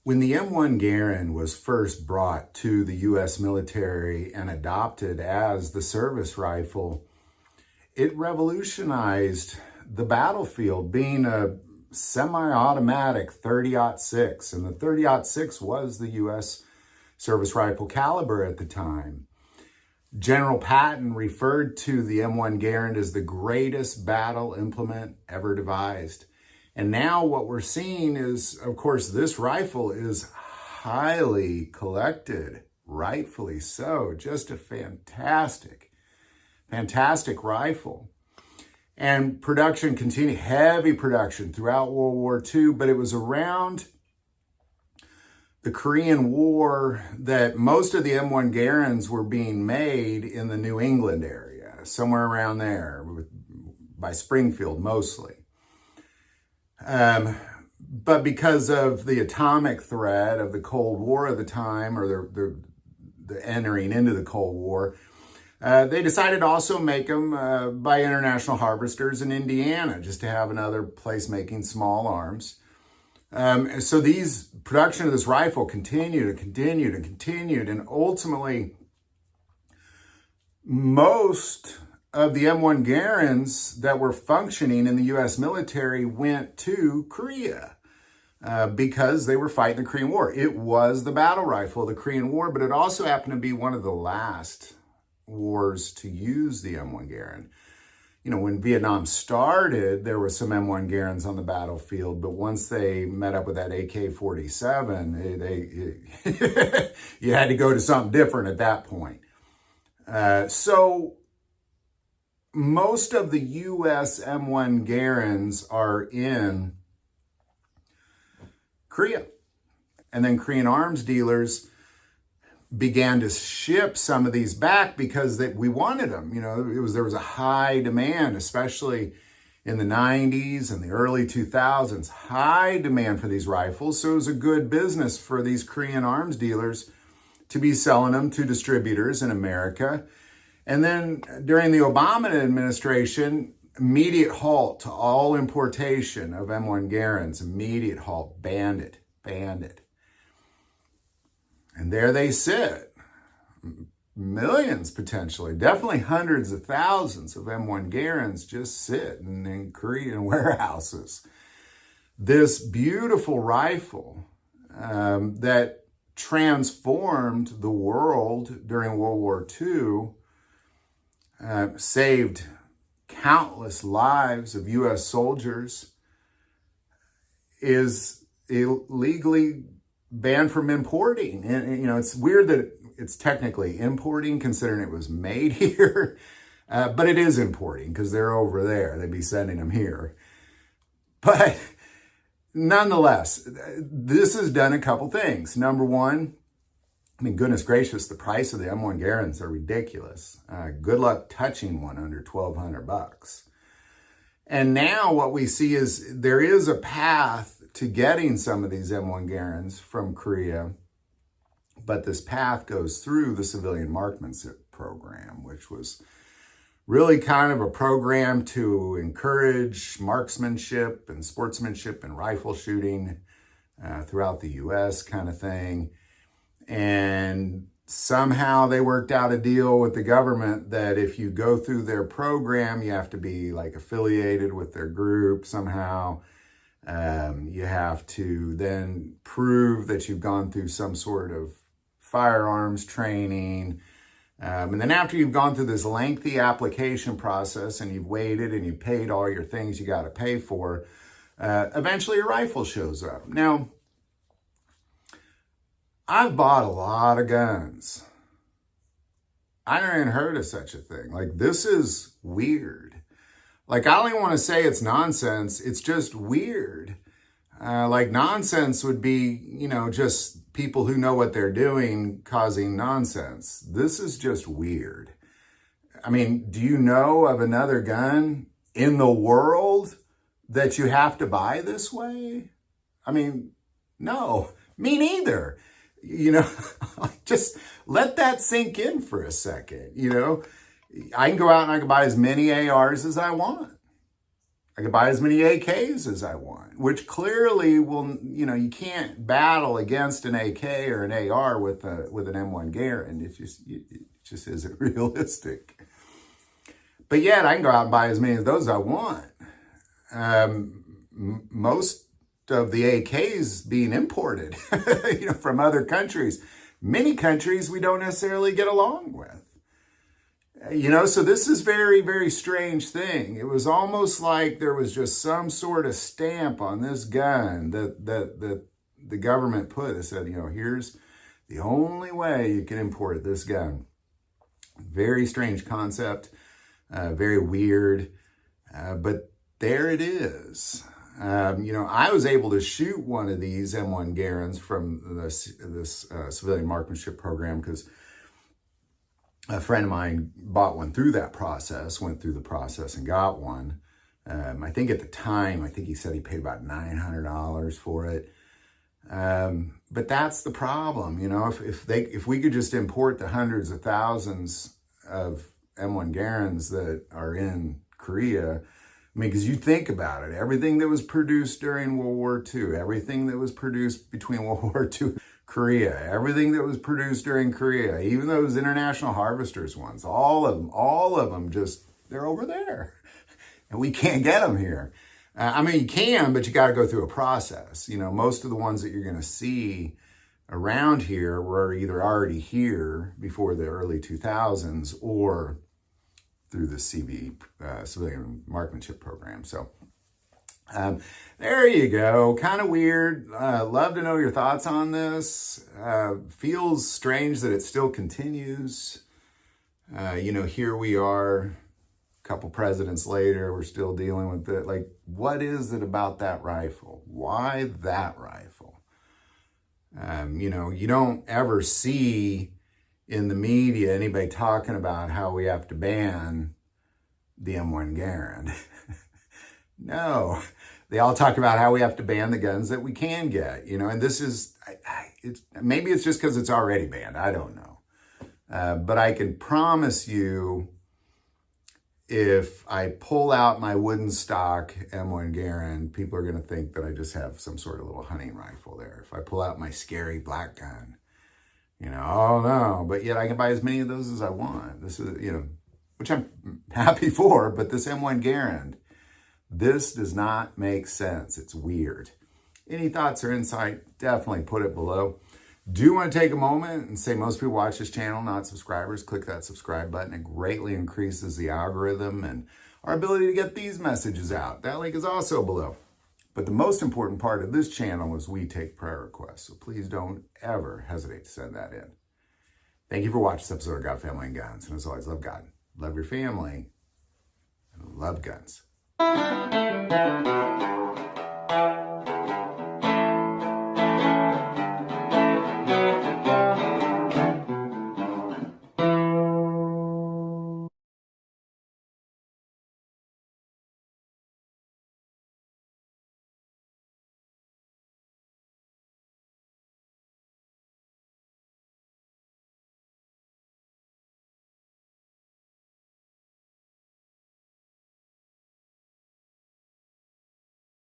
When the M1 Garand was first brought to the US military and adopted as the service rifle, it revolutionized the battlefield, being a semi-automatic 30-06, and the 30-06 was the US service rifle caliber at the time. General Patton referred to the M1 Garand as the greatest battle implement ever devised. And now what we're seeing is, of course, this rifle is highly collected, rightfully so. Just a fantastic rifle. And production continued, heavy production throughout World War II, but it was around the Korean War that most of the M1 Garands were being made in the New England area, somewhere around there, by Springfield mostly. But because of the atomic threat of the Cold War at the time, or the entering into the Cold War, they decided to also make them by international harvesters in Indiana, just to have another place making small arms. So these production of this rifle continued, and ultimately most of the M1 Garands that were functioning in the US military went to Korea because they were fighting the Korean War. It was the battle rifle of the Korean War, but it also happened to be one of the last wars to use the M1 Garand. You know, when Vietnam started, there were some M1 Garands on the battlefield, but once they met up with that AK-47, you had to go to something different at that point. So most of the US M1 Garands are in Korea. And then Korean arms dealers began to ship some of these back because we wanted them. You know, there was a high demand, especially in the 90s and the early 2000s, high demand for these rifles. So it was a good business for these Korean arms dealers to be selling them to distributors in America. And then during the Obama administration, immediate halt to all importation of M1 Garands, immediate halt, banned it. And there they sit, millions potentially, definitely hundreds of thousands of M1 Garands just sit in Korean warehouses. This beautiful rifle that transformed the world during World War II, saved countless lives of US soldiers, is illegally banned from importing. And, you know, it's weird that it's technically importing considering it was made here, but it is importing because they're over there. They'd be sending them here. But nonetheless, this has done a couple things. Number one, I mean, goodness gracious, the price of the M1 Garands are ridiculous. Good luck touching one under $1,200. And now what we see is there is a path to getting some of these M1 Garands from Korea, but this path goes through the civilian marksmanship program, which was really kind of a program to encourage marksmanship and sportsmanship and rifle shooting throughout the US kind of thing. And somehow they worked out a deal with the government that if you go through their program, you have to be like affiliated with their group somehow. You have to then prove that you've gone through some sort of firearms training. And then after you've gone through this lengthy application process and you've waited and you've paid all your things you got to pay for, eventually your rifle shows up. Now, I've bought a lot of guns. I never even heard of such a thing. Like, this is weird. Like, I don't even want to say it's nonsense. It's just weird. Like, nonsense would be, you know, just people who know what they're doing causing nonsense. This is just weird. I mean, do you know of another gun in the world that you have to buy this way? I mean, no, me neither. You know, just let that sink in for a second. You know, I can go out and I can buy as many ARs as I want. I can buy as many AKs as I want, which clearly will, you can't battle against an AK or an AR with an M1 Garand. It just isn't realistic. But yet I can go out and buy as many of those as I want. Most of the AKs being imported, from other countries. Many countries we don't necessarily get along with. So this is very, very strange thing. It was almost like there was just some sort of stamp on this gun that the government put. It said, here's the only way you can import this gun. Very strange concept, very weird, but there it is. I was able to shoot one of these M1 Garands from this civilian marksmanship program because a friend of mine bought one through that process, went through the process and got one. I think at the time, he said he paid about $900 for it. But that's the problem, if we could just import the hundreds of thousands of M1 Garands that are in Korea. Because you think about it, everything that was produced during World War II, everything that was produced between World War II, Korea, everything that was produced during Korea, even those International Harvesters ones, all of them just, they're over there. And we can't get them here. You can, but you got to go through a process. Most of the ones that you're going to see around here were either already here before the early 2000s or through the civilian marksmanship program. So there you go. Kind of weird. Love to know your thoughts on this. Feels strange that it still continues. Here we are, a couple presidents later, we're still dealing with it. Like, what is it about that rifle? Why that rifle? You don't ever see in the media anybody talking about how we have to ban the M1 Garand. No, they all talk about how we have to ban the guns that we can get, and this is, maybe it's just because it's already banned. I don't know. But I can promise you, if I pull out my wooden stock M1 Garand, people are going to think that I just have some sort of little hunting rifle there. If I pull out my scary black gun, oh no, but yet I can buy as many of those as I want. This is, which I'm happy for, but this M1 Garand, this does not make sense. It's weird. Any thoughts or insight, definitely put it below. Do want to take a moment and say most people watch this channel, not subscribers. Click that subscribe button. It greatly increases the algorithm and our ability to get these messages out. That link is also below. But the most important part of this channel is we take prayer requests. So please don't ever hesitate to send that in. Thank you for watching this episode of God, Family, and Guns. And as always, love God, love your family, and love guns.